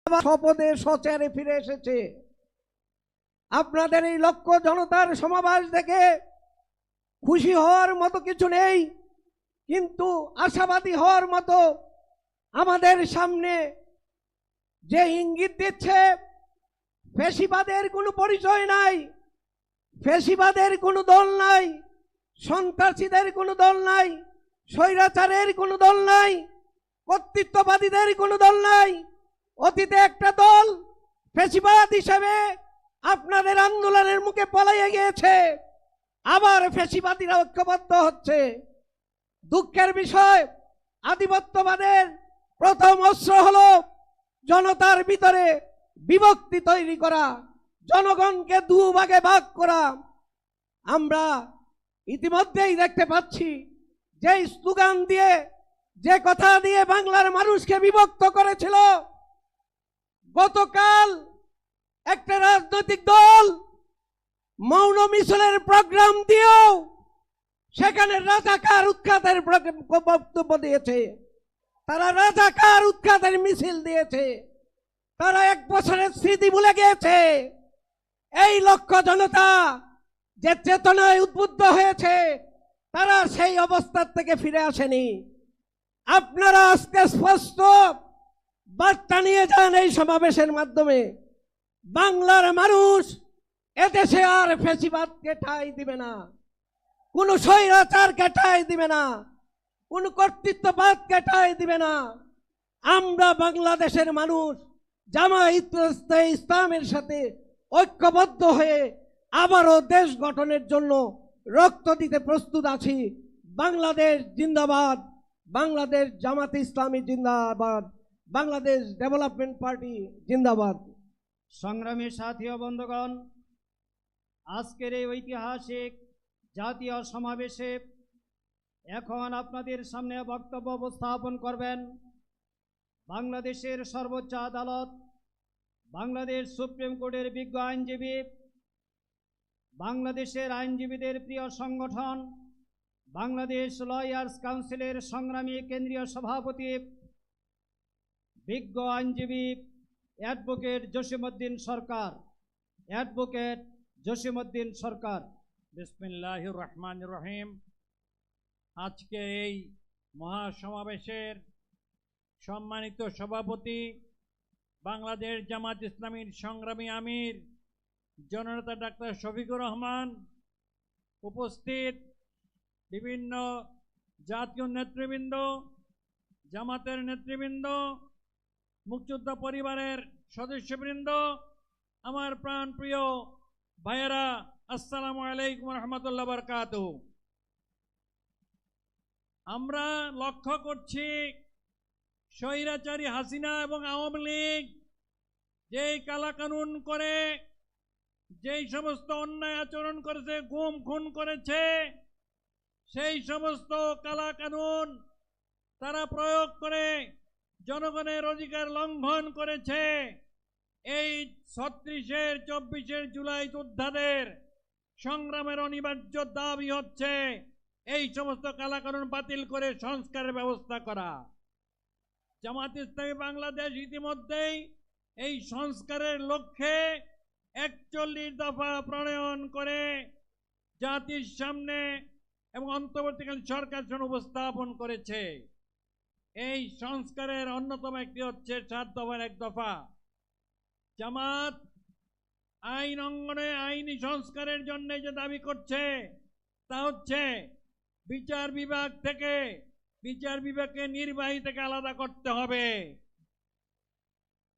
শপথে সচারে ফিরে এসেছে। আপনাদের এই লক্ষ জনতার সমাবেশ দেখে খুশি হওয়ার মতো কিছু নেই, কিন্তু আশাবাদী হওয়ার মতো আমাদের সামনে যে ইঙ্গিত দিচ্ছে, ফ্যাসিবাদের কোনো পরিচয় নাই, ফ্যাসিবাদের কোনো দল নাই, সন্ত্রাসীদের কোনো দল নাই, স্বৈরাচারের কোনো দল নাই, কর্তৃত্ববাদীদের কোনো দল নাই। অতীতে একটা দল ফ্যাসিবাদ হিসেবে আপনাদের আন্দোলনের মুখে পলাইয়া গিয়েছে, আবার ফ্যাসিবাদীরা ঐক্যবদ্ধ হচ্ছে। দুঃখের বিষয়, আধিপত্যবাদের প্রথম অস্ত্র হলো জনতার ভিতরে বিভক্তি তৈরি করা, জনগণকে দুভাগে ভাগ করা। আমরা ইতিমধ্যেই দেখতে পাচ্ছি যে স্লোগান দিয়ে, যে কথা দিয়ে বাংলার মানুষকে বিভক্ত করেছিল, গতকাল একটা রাজনৈতিক দল মৌন মিছিলের প্রোগ্রাম দিয়েও সেখানে রাজাকার উৎখাতের বক্তব্য দিয়েছে। তারা রাজাকার উৎখাতের মিছিল দিয়েছে। তারা 1 বছরের স্মৃতি ভুলে গিয়েছে। এই লক্ষ জনতা যে চেতনায় উদ্বুদ্ধ হয়েছে, তারা সেই অবস্থার থেকে ফিরে আসেনি। আপনারা আজকে স্পষ্ট বার্তা নিয়ে যান এই সমাবেশের মাধ্যমে। বাংলার মানুষ এদেশে আর ফ্যাসিবাদকে ঠাঁই দিবে না, কোন স্বৈরাচারকে ঠাঁই দিবে না, কোন কর্তৃত্ববাদকে ঠাঁই দিবে না। আমরা বাংলাদেশের মানুষ জামায়াত ইসলামের সাথে ঐক্যবদ্ধ হয়ে আবারও দেশ গঠনের জন্য রক্ত দিতে প্রস্তুত আছি। বাংলাদেশ জিন্দাবাদ, বাংলাদেশ জামাত ইসলামী জিন্দাবাদ, বাংলাদেশ ডেভেলপমেন্ট পার্টি জিন্দাবাদ। সংগ্রামী সাথী ও বন্ধুগণ, আজকের এই ঐতিহাসিক জাতীয় সমাবেশে এখন আপনাদের সামনে বক্তব্য উপস্থাপন করবেন বাংলাদেশের সর্বোচ্চ আদালত, বাংলাদেশ সুপ্রিম কোর্টের বিজ্ঞ আইনজীবী, বাংলাদেশের আইনজীবীদের প্রিয় সংগঠন বাংলাদেশ লয়ার্স কাউন্সিলের সংগ্রামী কেন্দ্রীয় সভাপতি, বিজ্ঞ আইনজীবী অ্যাডভোকেট জসিমউদ্দিন সরকার। অ্যাডভোকেট জসিমউদ্দিন সরকার। বিসমিল্লাহির রহমানির রহিম। আজকে এই মহাসমাবেশের সম্মানিত সভাপতি, বাংলাদেশ জামাত ইসলামীর সংগ্রামী আমির জননেতা ডাক্তার শফিকুর রহমান, উপস্থিত বিভিন্ন জাতীয় নেতৃবৃন্দ, জামাতের নেতৃবৃন্দ, মুক্তিযোদ্ধা পরিবারের সদস্যবৃন্দ, আমার প্রাণ প্রিয় ভাইয়েরা, আসসালামু আলাইকুম রহমতুল্লাহ বারকাতুহু। আমরা লক্ষ্য করছি স্বৈরাচারী হাসিনা এবং আওয়ামী লীগ যেই কালাকানুন করে, যেই সমস্ত অন্যায় আচরণ করেছে, গুম খুন করেছে, সেই সমস্ত কালাকানুন তারা প্রয়োগ করে জনগণের অধিকার লঙ্ঘন করেছে। এই 36-এর 24-এর জুলাই যোদ্ধাদের সংগ্রামের অনিবার্য দাবি হচ্ছে এই সমস্ত কালাকানুন বাতিল করে সংস্কারের ব্যবস্থা করা। জামাত ইসলামী বাংলাদেশ ইতিমধ্যেই এই সংস্কারের লক্ষ্যে 41 দফা প্রণয়ন করে জাতির সামনে এবং অন্তর্বর্তীকালীন সরকার সামনে উপস্থাপন করেছে। এই সংস্কারের অন্যতম একটি হচ্ছে 7 দফার 1 দফা। জামাত আইন অঙ্গনে আইনি সংস্কারের জন্য যে দাবি করছে তা হচ্ছে বিচার বিভাগকে নির্বাহী থেকে আলাদা করতে হবে।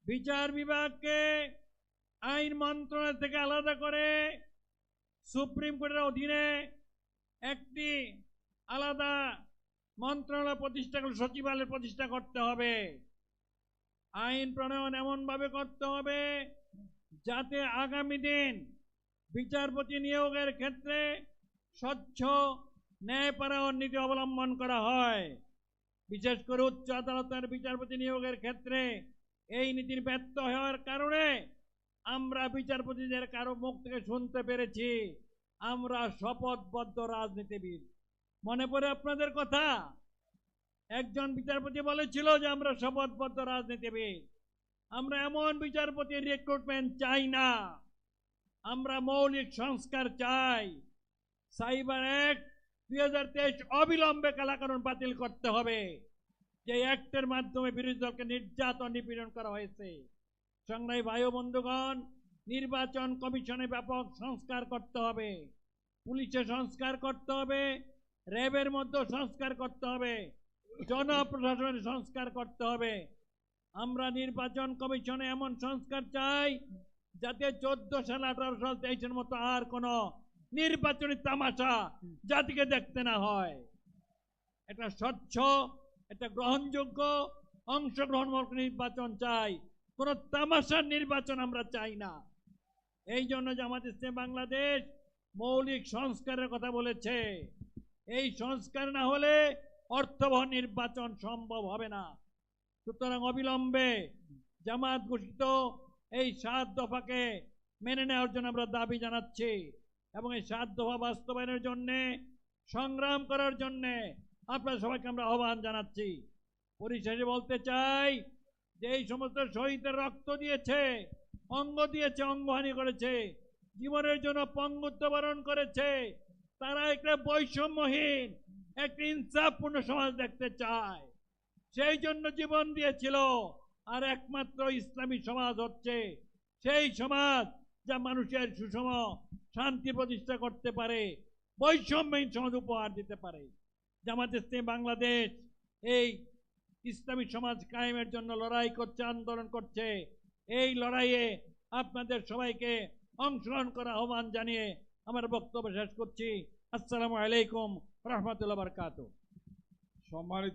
বিচার বিভাগকে আইন মন্ত্রণালয় থেকে আলাদা করে সুপ্রিম কোর্টের অধীনে একটি আলাদা মন্ত্রণালয় প্রতিষ্ঠা করে সচিবালয় প্রতিষ্ঠা করতে হবে। আইন প্রণয়ন এমনভাবে করতে হবে যাতে আগামী দিন বিচারপতি নিয়োগের ক্ষেত্রে স্বচ্ছ ন্যায়পরায়ণ নীতি অবলম্বন করা হয়। বিশেষ করে উচ্চ আদালতের বিচারপতি নিয়োগের ক্ষেত্রে এই নীতির ব্যর্থ হওয়ার কারণে আমরা বিচারপতিদের কারো মুখ থেকে শুনতে পেরেছি আমরা শপথবদ্ধ রাজনীতিবিদ। মনে পড়ে আপনাদের কথা? একজন বিচারপতি বলেছিল যে আমরা শপথবদ্ধ রাজনীতিবিদ। আমরা এমন বিচারপতি রিক্রুটমেন্ট চাই না, আমরা মৌলিক সংস্কার চাই। সাইবার অ্যাক্ট 2023 অবিলম্বে কালাকানুন বাতিল করতে হবে, যে অ্যাক্টের মাধ্যমে বিরোধী দলকে নির্যাতন নিপীড়ন করা হয়েছে। সংগ্রামী ভাই ও বন্ধুগণ, নির্বাচন কমিশনে ব্যাপক সংস্কার করতে হবে, পুলিশে সংস্কার করতে হবে, র্যাবের মধ্যে সংস্কার করতে হবে, জনপ্রশাসনের সংস্কার করতে হবে। আমরা নির্বাচন কমিশনে এমন সংস্কার চাই যাতে 14 সাল 18 সাল 23-এর মতো আর কোন নির্বাচনী তামাশা জাতিকে দেখতে না হয়। একটা স্বচ্ছ, একটা গ্রহণযোগ্য, অংশগ্রহণমূলক নির্বাচন চাই, কোন তামাশার নির্বাচন আমরা চাই না। এই জন্য জামাত ইসলামী বাংলাদেশ মৌলিক সংস্কারের কথা বলেছে। এই সংস্কার না হলে অর্থবহ নির্বাচন সম্ভব হবে না। সুতরাং অবিলম্বে জামাত ঘোষিত এই 7 দফাকে মেনে নেওয়ার জন্য আমরা দাবি জানাচ্ছি এবং এই 7 দফা বাস্তবায়নের জন্য সংগ্রাম করার জন্য আপনাদের সবাইকে আমরা আহ্বান জানাচ্ছি। পরিশেষে বলতে চাই যে এই সমস্ত শহীদের রক্ত দিয়েছে, অঙ্গ দিয়েছে, অঙ্গহানি করেছে, জীবনের জন্য পঙ্গুত্ব বরণ করেছে, তারা একটা বৈষম্যহীন, একটা ইনসাফপূর্ণ সমাজ দেখতে চায়, সেই জন্য জীবন দিয়েছিল। আর একমাত্র ইসলামী সমাজ হচ্ছে সেই সমাজ যা মানুষের সুষম শান্তি প্রতিষ্ঠা করতে পারে, বৈষম্যহীন সমাজ উপহার দিতে পারে। জামাত ইসলামী বাংলাদেশ এই ইসলামী সমাজ কায়েমের জন্য লড়াই করছে, আন্দোলন করছে। এই লড়াইয়ে আপনাদের সবাইকে অংশগ্রহণ করার আহ্বান জানিয়ে আমার বক্তব্য শেষ করছি। আসসালামু আলাইকুম রহমতুল্লাহ বারকাতুহু। সম্মানিত